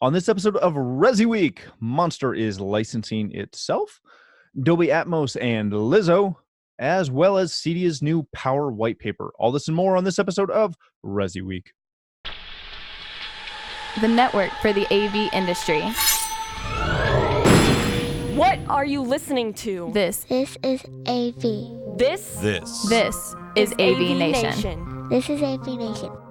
On this episode of ResiWeek, Monster is licensing itself, Dolby Atmos and Lizzo, as well as CEDIA's new Power White Paper. All this and more on this episode of ResiWeek. The network for the AV industry. What are you listening to? This is AV. This is AVNation. This is AVNation.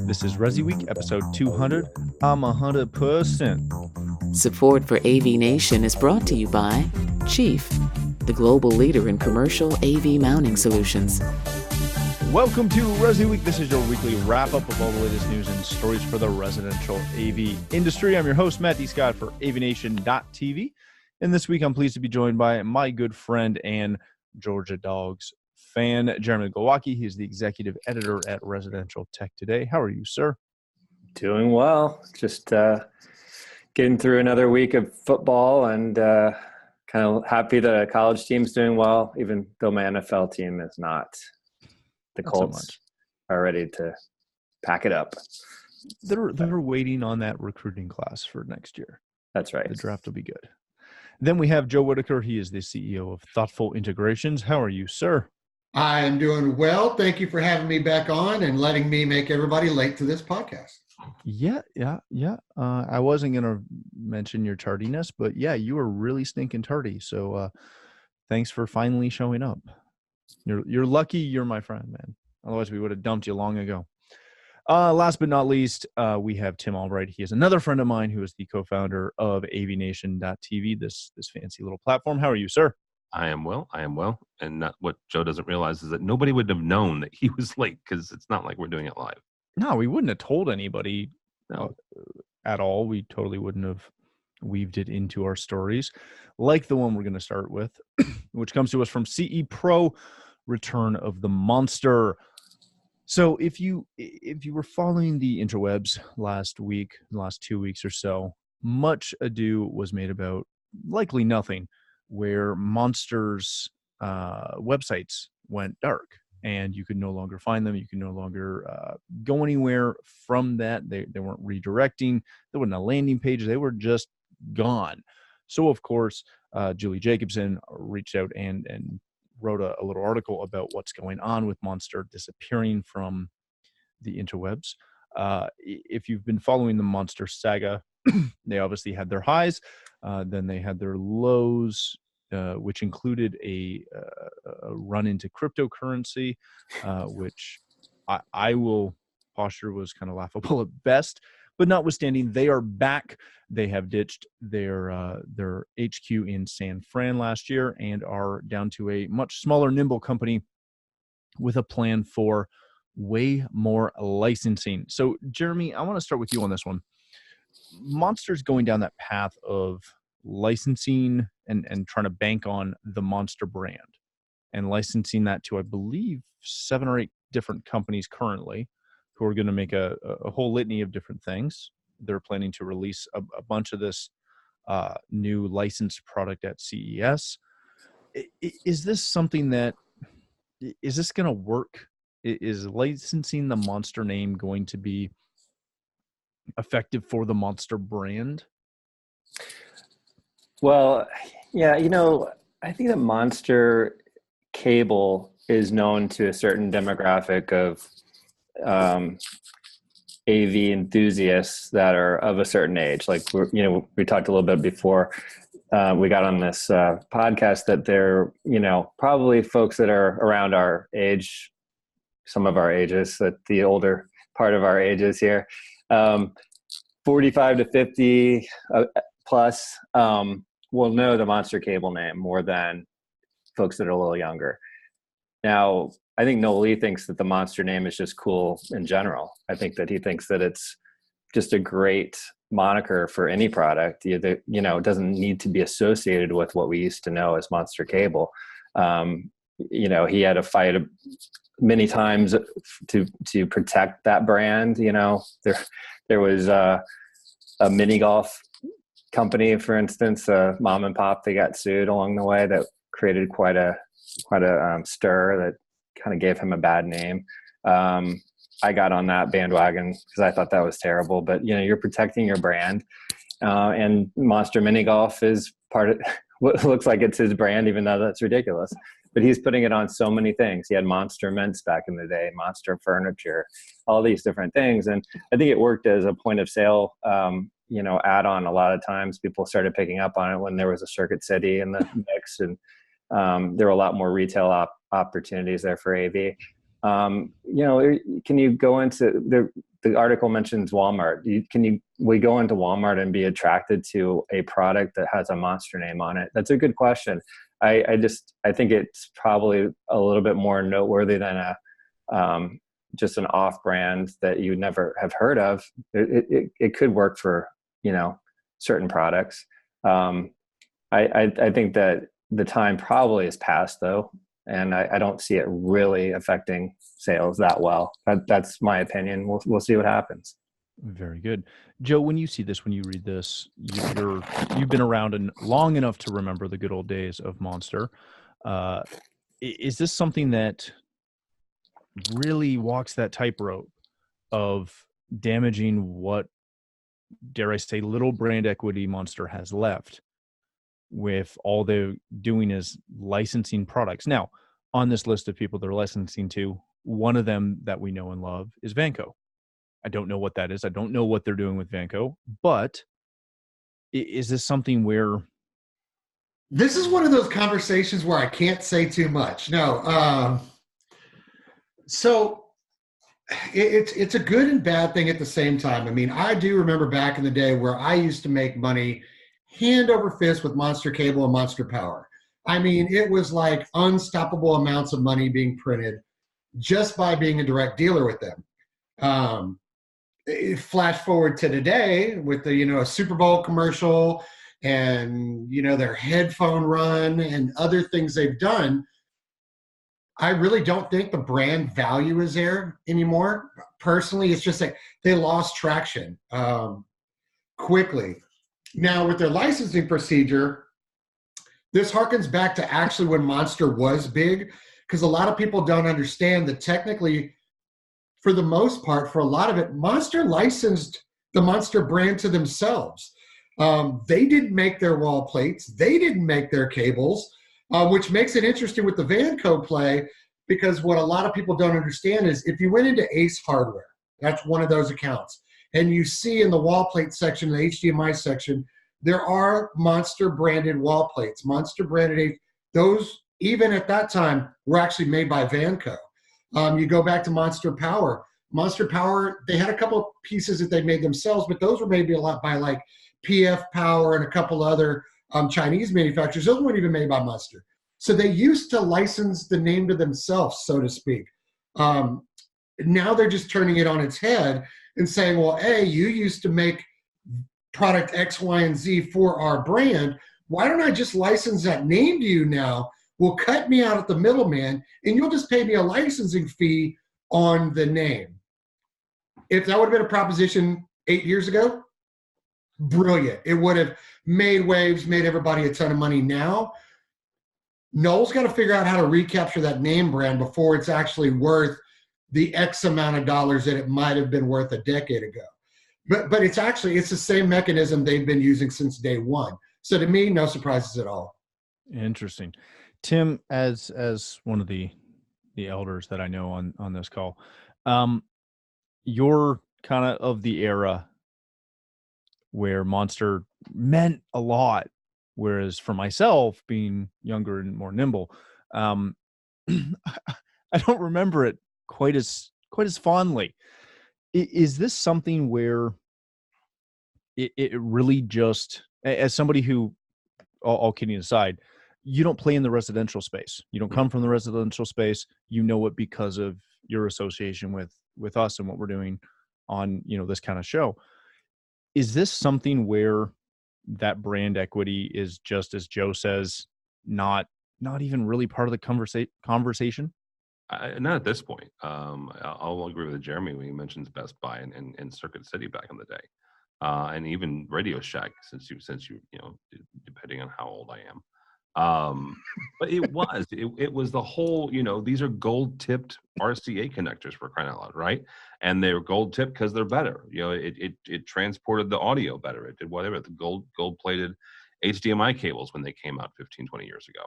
This is ResiWeek, episode 200. I'm 100%. Support for AVNation is brought to you by Chief, the global leader in commercial AV mounting solutions. Welcome to ResiWeek. This is your weekly wrap-up of all the latest news and stories for the residential AV industry. I'm your host, Matt D. Scott for AVNation.tv. And this week, I'm pleased to be joined by my good friend and Georgia Dogs fan, Jeremy Glowacki. He's the executive editor at Residential Tech Today. How are you, sir? Doing well. Just getting through another week of football and kind of happy that a college team's doing well, even though my NFL team is not. The Colts are ready to pack it up. They're waiting on that recruiting class for next year. That's right. The draft will be good. Then we have Joe Whitaker. He is the CEO of Thoughtful Integrations. How are you, sir? I am doing well. Thank you for having me back on and letting me make everybody late to this podcast. Yeah. I wasn't going to mention your tardiness, but yeah, you were really stinking tardy. So thanks for finally showing up. You're lucky you're my friend, man. Otherwise, we would have dumped you long ago. Last but not least, we have Tim Albright. He is another friend of mine who is the co-founder of AVNation.tv, this fancy little platform. How are you, sir? I am well. And what Joe doesn't realize is that nobody would have known that he was late because it's not like we're doing it live. No, we wouldn't have told anybody at all. We totally wouldn't have weaved it into our stories like the one we're going to start with, which comes to us from CE Pro, Return of the Monster. So if you were following the interwebs last 2 weeks or so, much ado was made about likely nothing, where Monster's websites went dark and you could no longer find them. You could no longer go anywhere from that. They weren't redirecting. There wasn't a landing page. They were just gone. So, of course, Julie Jacobson reached out and wrote a little article about what's going on with Monster disappearing from the interwebs. If you've been following the Monster saga, they obviously had their highs. Then they had their lows, which included a run into cryptocurrency, which I will posture was kind of laughable at best. But notwithstanding, they are back. They have ditched their HQ in San Fran last year and are down to a much smaller, nimble company with a plan for way more licensing. So, Jeremy, I want to start with you on this one. Monster's going down that path of licensing and trying to bank on the Monster brand and licensing that to, I believe, 7 or 8 different companies currently, who are going to make a whole litany of different things. They're planning to release a bunch of this new licensed product at CES. Is this something that, is this going to work? Is licensing the Monster name going to be effective for the Monster brand? Well, yeah, I think that Monster Cable is known to a certain demographic of AV enthusiasts that are of a certain age. Like we talked a little bit before we got on this podcast that they're probably folks that are around our age, some of our ages, that the older part of our ages here, 45 to 50 plus will know the Monster Cable name more than folks that are a little younger. Now, I think Noel Lee thinks that the Monster name is just cool in general. I think that he thinks that it's just a great moniker for any product. It doesn't need to be associated with what we used to know as Monster Cable. He had to fight many times to protect that brand. There was a mini golf company, for instance, mom and pop, they got sued along the way that created quite a stir that kind of gave him a bad name. I got on that bandwagon because I thought that was terrible. But you're protecting your brand, and Monster Mini Golf is part of what looks like it's his brand, even though that's ridiculous. But he's putting it on so many things. He had Monster Mints back in the day, Monster Furniture, all these different things, and I think it worked as a point of sale. Add-on. A lot of times, people started picking up on it when there was a Circuit City in the mix, and there were a lot more retail opportunities there for AV. Can you go into the article mentions Walmart? We go into Walmart and be attracted to a product that has a Monster name on it? That's a good question. I think it's probably a little bit more noteworthy than just an off-brand that you never have heard of. It could work for certain products. I think that the time probably is past though, and I don't see it really affecting sales that well. That's my opinion. We'll see what happens. Very good. Joe, when you see this, when you read this, you've been around and long enough to remember the good old days of Monster. Is this something that really walks that tightrope of damaging what, dare I say, little brand equity Monster has left, with all they're doing is licensing products? Now, on this list of people they're licensing to, one of them that we know and love is Vanko. I don't know what that is. I don't know what they're doing with Vanko, but is this something where... This is one of those conversations where I can't say too much. No. So it's a good and bad thing at the same time. I mean, I do remember back in the day where I used to make money hand over fist with Monster Cable and Monster Power. I mean, it was like unstoppable amounts of money being printed just by being a direct dealer with them. Flash forward to today with the, a Super Bowl commercial and, their headphone run and other things they've done. I really don't think the brand value is there anymore. Personally, it's just like they lost traction quickly. Now, with their licensing procedure, this harkens back to actually when Monster was big, because a lot of people don't understand that technically, for the most part, for a lot of it, Monster licensed the Monster brand to themselves. They didn't make their wall plates. They didn't make their cables, which makes it interesting with the Vanko play, because what a lot of people don't understand is if you went into Ace Hardware, that's one of those accounts, and you see in the wall plate section, the HDMI section, there are Monster branded wall plates. Monster branded, those, even at that time, were actually made by Vanko. You go back to Monster Power. Monster Power, they had a couple of pieces that they made themselves, but those were maybe a lot by like PF Power and a couple other Chinese manufacturers. Those weren't even made by Monster. So they used to license the name to themselves, so to speak. Now they're just turning it on its head and saying, well, hey, you used to make product X, Y, and Z for our brand. Why don't I just license that name to you now? We'll cut me out at the middleman, and you'll just pay me a licensing fee on the name. If that would have been a proposition 8 years ago, brilliant. It would have made waves, made everybody a ton of money. Now, Noel's got to figure out how to recapture that name brand before it's actually worth the X amount of dollars that it might have been worth a decade ago. But it's the same mechanism they've been using since day one. So to me, no surprises at all. Interesting. Tim, as one of the elders that I know on this call, you're kind of the era where Monster meant a lot, whereas for myself, being younger and more nimble, I don't remember it quite as fondly. Is this something where it really just, as somebody who, all kidding aside, you don't play in the residential space. You don't come from the residential space. You know it because of your association with us and what we're doing on, this kind of show. Is this something where that brand equity is, just as Joe says, not even really part of the conversation? Not at this point. I'll agree with Jeremy when he mentions Best Buy and Circuit City back in the day, and even Radio Shack, since you depending on how old I am. But it was the whole, these are gold tipped RCA connectors, for crying out loud, right? And they're gold tipped because they're better. It transported the audio better. It did whatever. The gold plated HDMI cables when they came out 15, 20 years ago.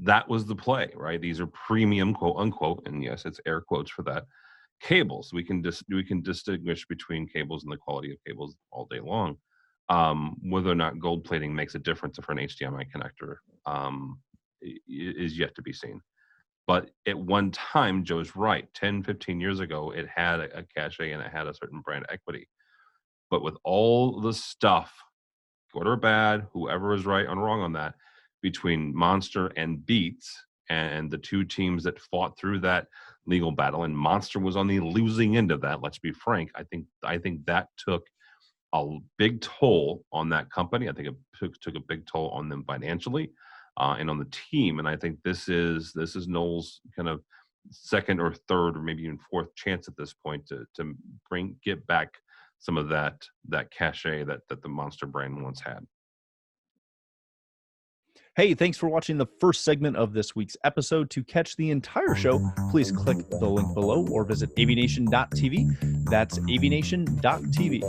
That was the play, right? These are premium, quote unquote, and yes, it's air quotes for that, cables. We can distinguish between cables and the quality of cables all day long. Whether or not gold plating makes a difference for an HDMI connector is yet to be seen. But at one time, Joe's right. 10, 15 years ago, it had a cachet and it had a certain brand equity. But with all the stuff, good or bad, whoever is right and wrong on that, between Monster and Beats and the two teams that fought through that legal battle, and Monster was on the losing end of that, let's be frank, I think that took a big toll on that company. I think it took a big toll on them financially and on the team. And I think this is Noel's kind of second or third or maybe even fourth chance at this point to get back some of that cachet that the Monster brand once had. Hey, thanks for watching the first segment of this week's episode. To catch the entire show, please click the link below or visit avnation.tv. That's avnation.tv.